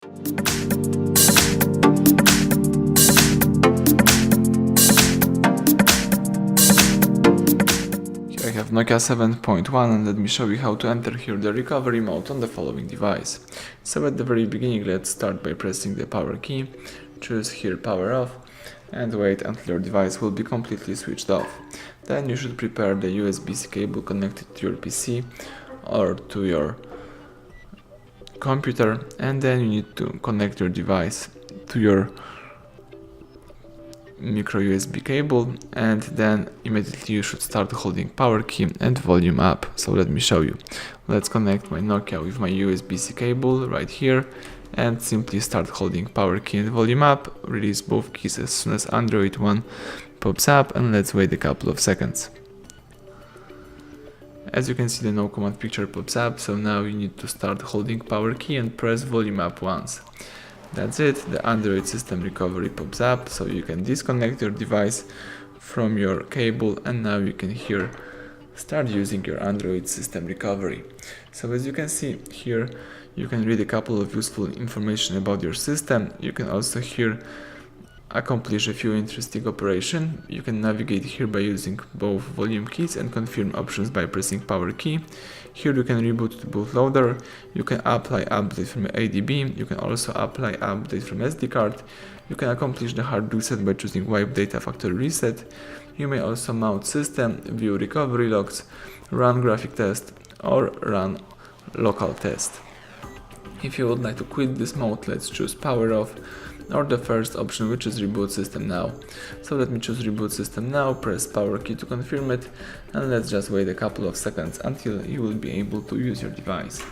Here I have Nokia 7.1 and let me show you how to enter here the recovery mode on the following device. So at the very beginning, let's start by pressing the power key, choose here power off and wait until your device will be completely switched off. Then you should prepare the USB-C cable connected to your PC or to your computer, and then you need to connect your device to your micro USB cable, and then immediately you should start holding power key and volume up. So let me show you. Let's connect my Nokia with my USB-C cable right here and simply start holding power key and volume up. Release both keys as soon as Android one pops up, and let's wait a couple of seconds. As you can see, the no command picture pops up, so now you need to start holding power key and press volume up once. That's it, the Android system recovery pops up, so you can disconnect your device from your cable, and now you can here start using your Android system recovery. So as you can see here, you can read a couple of useful information about your system. You can also here accomplish a few interesting operations. You can navigate here by using both volume keys and confirm options by pressing power key. Here you can reboot the bootloader, you can apply update from ADB, you can also apply update from SD card, you can accomplish the hard reset by choosing wipe data factory reset, you may also mount system, view recovery logs, run graphic test or run local test. If you would like to quit this mode, let's choose power off or the first option, which is reboot system now. So let me choose reboot system now, press power key to confirm it, and let's just wait a couple of seconds until you will be able to use your device.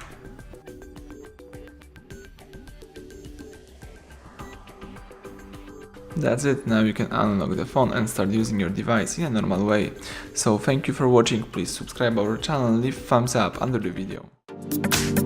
That's it, now you can unlock the phone and start using your device in a normal way. So thank you for watching, please subscribe our channel and leave thumbs up under the video.